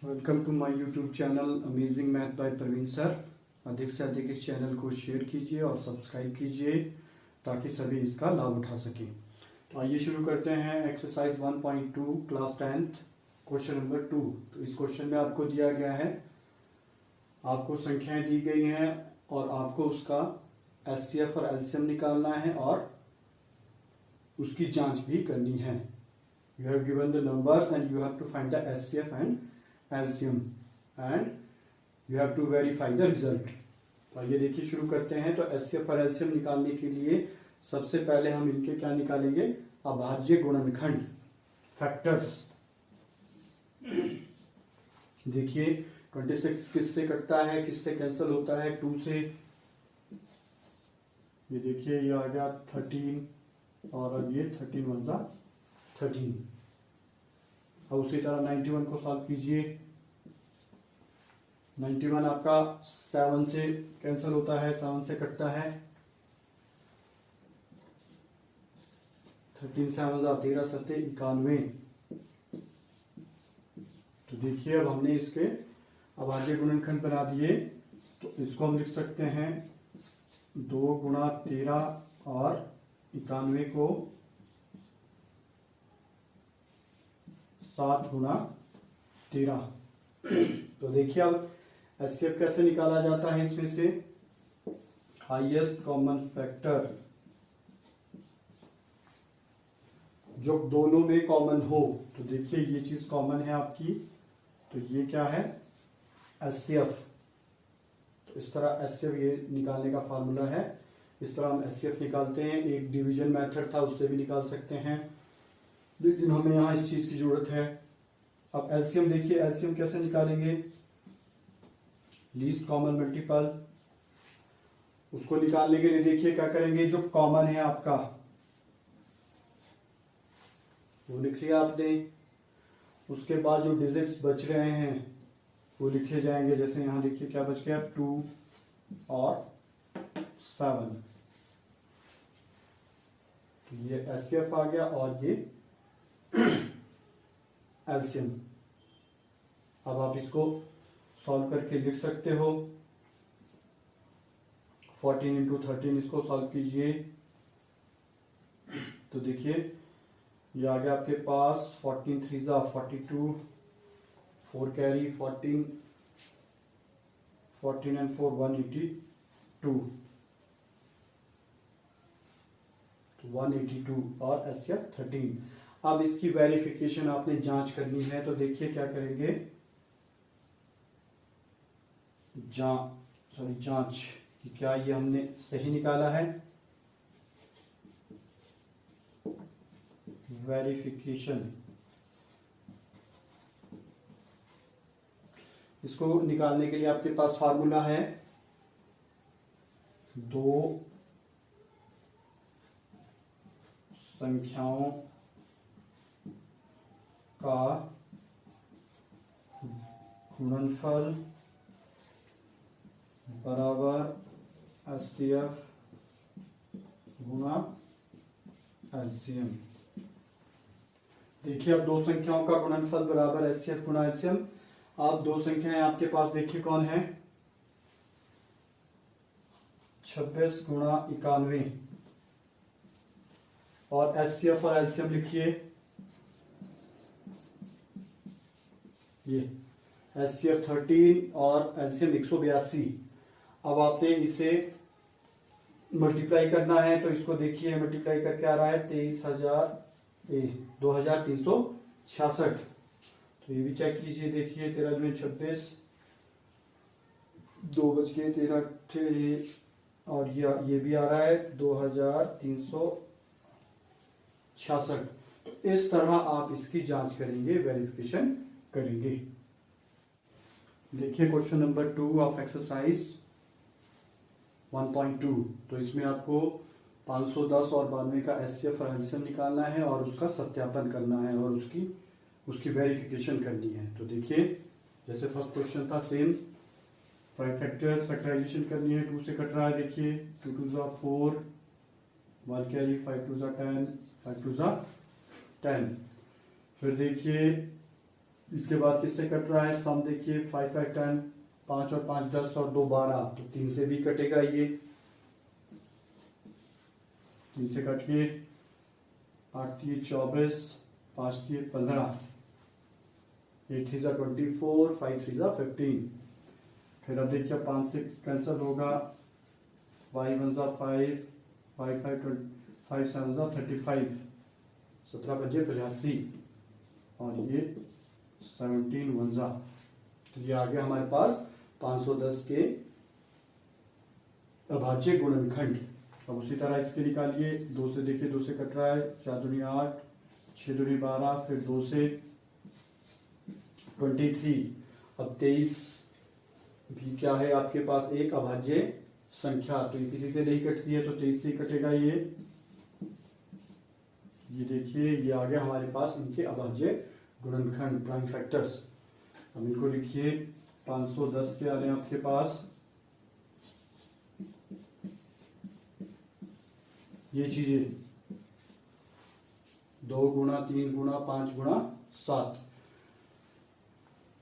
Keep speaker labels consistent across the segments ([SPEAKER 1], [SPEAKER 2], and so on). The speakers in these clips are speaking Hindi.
[SPEAKER 1] Welcome to my YouTube channel amazing math by Praveen sir. अधिक से अधिक इस चैनल को शेयर कीजिए और सब्सक्राइब कीजिए ताकि सभी इसका लाभ उठा सकें। तो आइए शुरू करते हैं exercise 1.2 class 10th question number 2। तो इस क्वेश्चन में आपको दिया गया है, आपको संख्याएं दी गई हैं और आपको उसका एचसीएफ और एलसीएम निकालना है और उसकी जांच भी करनी है। You have given the numbers and you have to find the HCF and LCM and you have to verify the result. तो ये देखिए शुरू करते हैं। तो एचसीएफ और एलसीएम निकालने के लिए सबसे पहले हम इनके क्या निकालेंगे, अभाज्य गुणनखंड, फैक्टर्स। देखिए 26 किससे कटता है, किससे कैंसिल होता है, 2 से। ये देखिए ये आ गया 13 और अब ये 13 1 जा 13। अब उसी तरह 91 को सॉल्व कीजिए। 91 आपका 7 से कैंसिल होता है, 7 से कटता है। 13 7 13 7 91। तो देखिए अब हमने इसके अभाज्य गुणनखंड बना दिए। तो इसको हम लिख सकते हैं 2 गुणा 13 और 91 को 7 गुणा 13। तो देखिए अब एचसीएफ कैसे निकाला जाता है, इसमें से हाईएस्ट कॉमन फैक्टर जो दोनों में कॉमन हो। तो देखिए ये चीज कॉमन है आपकी, तो ये क्या है, एचसीएफ। तो इस तरह एचसीएफ ये निकालने का फार्मूला है। इस तरह हम एचसीएफ निकालते हैं। एक डिवीजन मेथड था, उससे भी निकाल सकते हैं, लेकिन हमें यहां इस चीज की जरूरत है। अब एलसीएम देखिए, एलसीएम कैसे निकालेंगे, लीस्ट कॉमन मल्टीपल। उसको निकालने के लिए देखिए क्या करेंगे, जो कॉमन है आपका वो लिख लिया आपने। उसके बाद जो डिजिट्स बच रहे हैं वो लिखे जाएंगे। जैसे यहां देखिए क्या बच गया, 2 और 7। तो ये एचसीएफ आ गया और ये एलसीएम। अब आप इसको सॉल्व करके लिख सकते हो। 14 × 13 इसको सॉल्व कीजिए। तो देखिए ये आ गया आपके पास 14 3 जा 42, 4 कैरी 14, 14 and 4 182, 182 और एचसीएफ 13। अब इसकी वेरिफिकेशन आपने जांच करनी है। तो देखिए क्या करेंगे, जांच कि क्या ये हमने सही निकाला है। वेरिफिकेशन, इसको निकालने के लिए आपके पास फार्मूला है, 2 संख्याओं का गुणनफल बराबर एचसीएफ गुणा एलसीएम। देखिए अब 2 संख्याओं का गुणनफल बराबर एचसीएफ गुणा एलसीएम। अब 2 संख्याएं आपके पास देखिए कौन है, 26 गुणा 91 और एचसीएफ और एलसीएम लिखिए। ये एचसीएफ 13 और एलसीएम 182। अब आपने इसे मल्टीप्लाई करना है। तो इसको देखिए मल्टीप्लाई करके आ रहा है 2366। तो ये भी चेक कीजिए। देखिए 13 में 26, 2 बच गए 13 और ये भी आ रहा है 2366। तो इस तरह आप इसकी जांच करेंगे, वेरिफिकेशन करेंगे। देखिए क्वेश्चन नंबर 2 ऑफ एक्सरसाइज 1.2। तो इसमें आपको 510 और 92 का एचसीएफ और एलसीएम निकालना है और उसका सत्यापन करना है और उसकी वेरिफिकेशन करनी है। तो देखिए जैसे फर्स्ट क्वेश्चन था सेम, 5 फैक्टर्स, फैक्टराइजेशन करनी है। 2 से कट रहा है, देखिए 2 2 जा 4, 1 कैरी 5 2 जा 10, 5 2 जा 10। फिर देखिए इसके बाद किससे कट रहा है सम देखिए 5 5 10, 5 और 5 10 और 2 12, तो 3 से भी कटेगा ये, 3 से कट के 8 3 24, 5 3 15, 8 3 24, 5 3 15। फिर अब देखिए 5 से कैंसिल होगा, 5 1 5, 5 5 5 7 35, 17 बजे 85, और ये 17 1, तो ये आ गया हमारे पास 510 के अभाज्य गुणनखंड। अब उसी तरह इसके निकालिए, 2 से देखिए 2 से कट रहा है, 4 दूनी 8, 6 दूनी 12, फिर 2 से 23। अब 23 भी क्या है आपके पास एक अभाज्य संख्या, तो ये किसी से नहीं कटती है, तो 23 से कटेगा ये देखिए ये आ गया हमारे पास इनके अभाज्य गुणनखंड प्राइम फैक्टर्स। अब इनको लिखिए 510 के आ रहे हैं आपके पास ये चीजें 2 गुणा 3 गुणा 5 गुणा 7।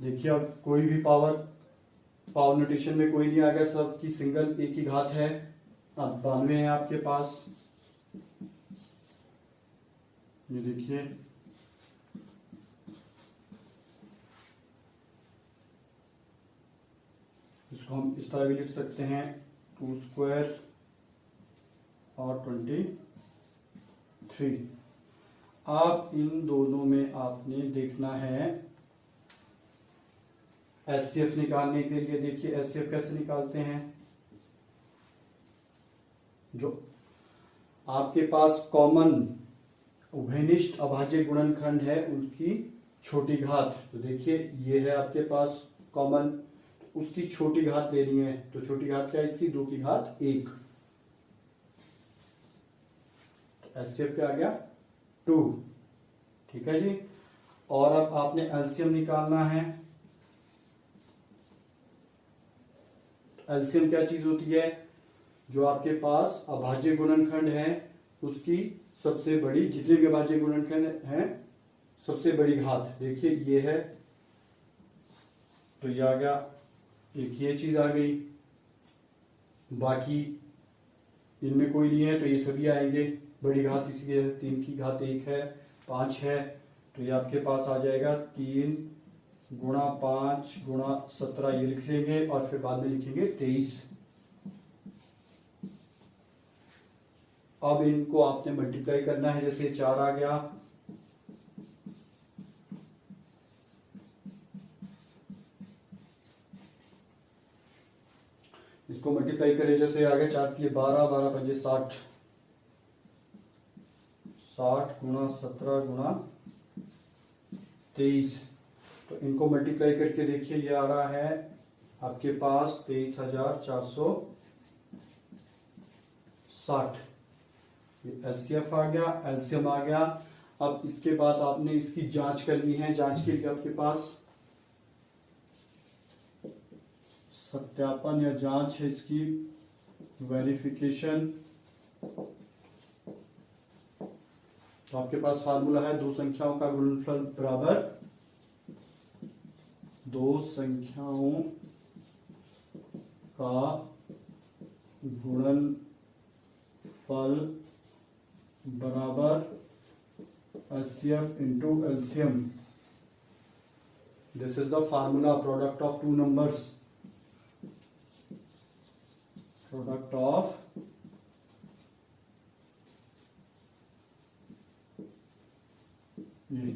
[SPEAKER 1] देखिए अब कोई भी पावर नोटेशन में कोई नहीं आ गया, सब की सिंगल एक ही घात है। अब 92 है आपके पास, ये देखिए इसको हम इस तरह भी लिख सकते हैं 2 स्क्वायर और 23। अब इन दोनों में आपने देखना है एचसीएफ निकालने के लिए। देखिए एचसीएफ कैसे निकालते हैं, जो आपके पास कॉमन उभयनिष्ठ अभाज्य गुणनखंड है उनकी छोटी घात, तो देखिए ये है आपके पास कॉमन, उसकी छोटी घात लेनी है, तो छोटी घात क्या है इसकी 2 की घात 1, तो एचसीएफ क्या आ गया 2, ठीक है जी। और अब आपने एलसीएम निकालना है। एलसीएम क्या चीज होती है, जो आपके पास अभाज्य गुणनखंड है उसकी सबसे बड़ी, जितने भी अभाज्य गुणनखंड हैं सबसे बड़ी घात, देखिए ये है, तो ये आ गया, एक ये चीज आ गई, बाकी इनमें कोई नहीं है तो ये सभी आएंगे। बड़ी घात इसकी 3 की घात 1 है, 5 है, तो ये आपके पास आ जाएगा 3 गुणा 5 गुणा 17, ये लिख लेंगे और फिर बाद में लिखेंगे 23। अब इनको आपने मल्टीप्लाई करना है, जैसे 4 आ गया, इसको मल्टीप्लाई करें, जैसे आ गया 4 के 12, 12 पंजे 60, 60 गुणा 17 गुणा 23, तो इनको मल्टीप्लाई करके देखिए ये आ रहा है आपके पास 23,460, ये एचसीएफ आ गया, एलसीएम आ गया। अब इसके बाद आपने इसकी जांच करनी है, जांच के लिए आपके पास सत्यापन या जांच है इसकी, वेरिफिकेशन, तो आपके पास फार्मूला है 2 संख्याओं का गुणनफल बराबर 2 संख्याओं का गुणनफल बराबर HCF into LCM. This is the formula, product of 2 numbers, product of ये,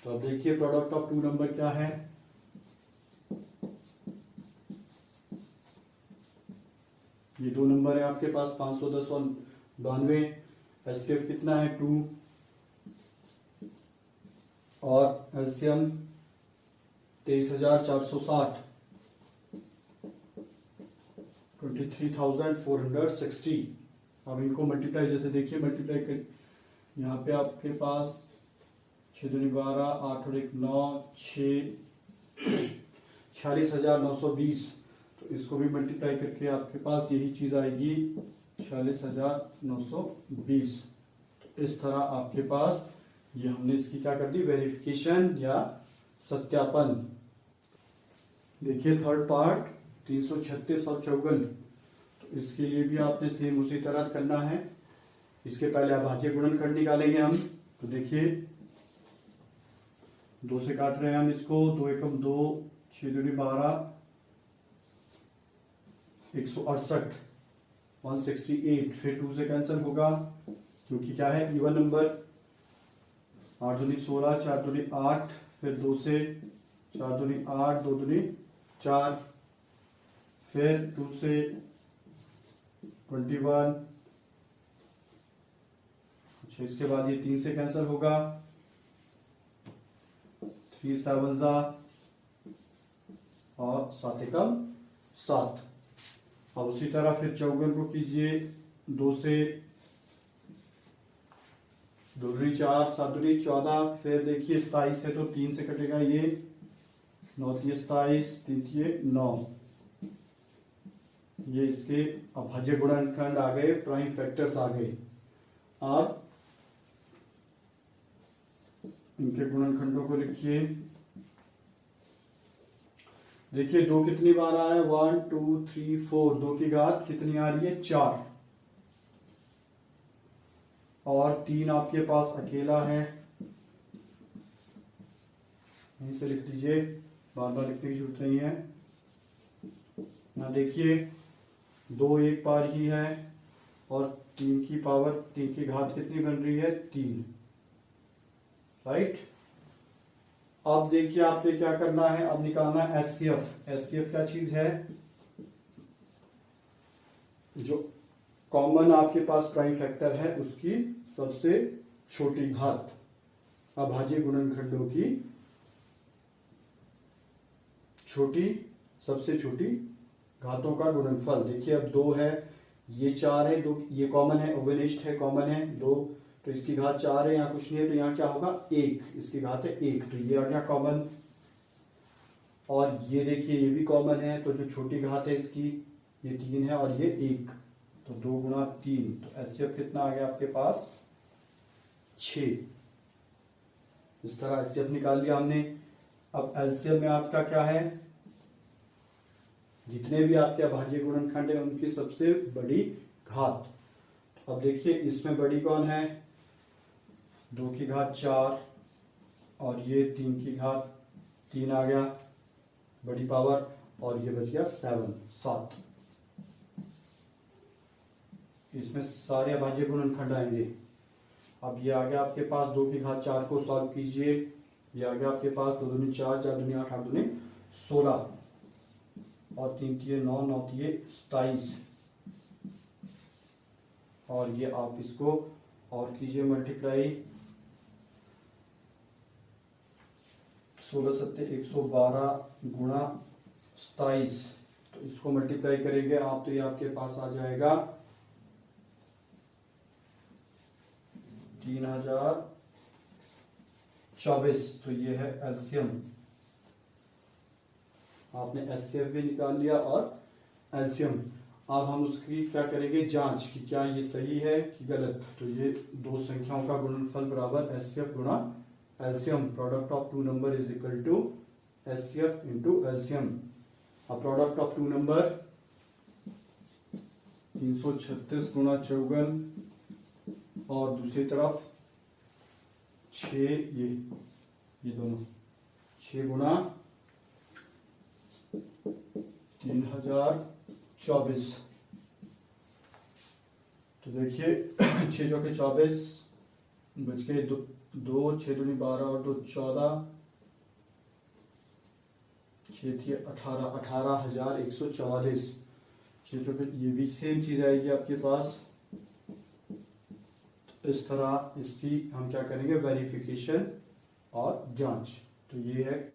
[SPEAKER 1] तो अब देखिए प्रोडक्ट ऑफ 2 नंबर क्या है, ये 2 नंबर है आपके पास 510 और 92, एचसीएफ कितना है 2 और एलसीएम 23,460, 23,460। अब इनको मल्टीप्लाई, जैसे देखिए मल्टीप्लाई कर, यहाँ पे आपके पास 6 दूनी 12, 8 और 1 9, 46,920, तो इसको भी मल्टीप्लाई करके आपके पास यही चीज आएगी 46,920। तो इस तरह आपके पास ये हमने इसकी क्या कर दी, वेरिफिकेशन या सत्यापन। देखिए थर्ड पार्ट 336 और 54, तो इसके लिए भी आपने सेम उसी तरह करना है। इसके पहले अभाज्य गुणनखंड निकालेंगे हम। तो देखिए 2 से काट रहे हैं हम इसको, 2 एकम 2, 6 दूनी 12, 168, 168। फिर 2 से कैंसिल होगा क्योंकि क्या है इवन नंबर। 8 दूनी 16, 4 दूनी 8, फिर 2 से 4 दूनी 8, 2 दूनी 4, फिर 2 से 21। अच्छा, इसके बाद ये 3 से कैंसिल होगा, 3 7 और 7 एकम 7। अब उसी तरह फिर 54 को कीजिए, 2 से 2 दूनी 4, 7 दूनी 14, फिर देखिए 27 है तो 3 से कटेगा ये, 9 तिये 27, 3 तिये 9। ये इसके अभाज्य गुणनखंड आ गए, प्राइम फैक्टर्स आ गए। आप इनके गुणनखंडों को लिखिए। देखिए 2 कितनी बार आ रहा है, 1 2 3 4, 2 की घात कितनी आ रही है, 4, और 3 आपके पास अकेला है, यहीं से लिख दीजिए, बार बार लिखने की जरूरत नहीं है। यहाँ देखिए 2 एक बार ही है, और 3 की पावर 3 की घात कितनी बन रही है, 3, राइट। अब देखिए आपने क्या करना है, अब निकालना है एचसीएफ। एचसीएफ क्या चीज है, जो कॉमन आपके पास प्राइम फैक्टर है उसकी सबसे छोटी घात, अभाज्य गुणनखंडों की सबसे छोटी घातों का गुणनफल। देखिए अब 2 है, ये 4 है, 2 ये कॉमन है, ओवेनिस्ट है, कॉमन है 2, तो इसकी घात 4 है, यहाँ कुछ नहीं है तो यहाँ क्या होगा 1, इसकी घात है 1, तो ये आ गया कॉमन। और ये देखिए ये भी कॉमन है, तो जो छोटी घात है इसकी ये 3 है और ये 1, तो 2 गुणा 3, तो एचसीएफ कितना आ गया आपके पास, 6। इस तरह एचसीएफ निकाल लिया हमने। अब एलसीएम में आपका क्या है, जितने भी आपके अभाज्य गुणनखंड है उनकी सबसे बड़ी घात। अब देखिए इसमें बड़ी कौन है, 2 की घात 4, और ये 3 की घात 3 आ गया बड़ी पावर, और ये बच गया 7। इसमें सारे अभाज्य गुणनखंड आएंगे। अब ये आ गया आपके पास 2 की घात 4 को सॉल्व कीजिए, ये आ गया आपके पास 2 दूनी 4, 4 दूनी 8, 8 दूनी 16, और 3 तिये 9, 9 तिये 27, और ये आप इसको और कीजिए मल्टीप्लाई, 16 सत्ते 112 गुणा 27, तो इसको मल्टीप्लाई करेंगे आप तो ये आपके पास आ जाएगा 3024। तो ये है एलसीएम। आपने एचसीएफ भी निकाल लिया और एलसीएम। अब हम उसकी क्या करेंगे, जांच कि क्या ये सही है कि गलत। तो ये 2 संख्याओं का गुणनफल बराबर एचसीएफ गुणा LCM, product of 2 number is equal to HCF into LCM. अब प्रोडक्ट ऑफ 2 नंबर 336 गुणा 54, और दूसरी तरफ 6, ये दोनों 6 गुणा 3024। तो देखिए 6 चौके 24, बच गए 2, 6 दूनी 12 और 2 14, 6 थी 18, 18,144। 6 चौके ये भी सेम चीज आएगी आपके पास। इस तरह इसकी हम क्या करेंगे, वेरिफिकेशन और जांच। तो ये है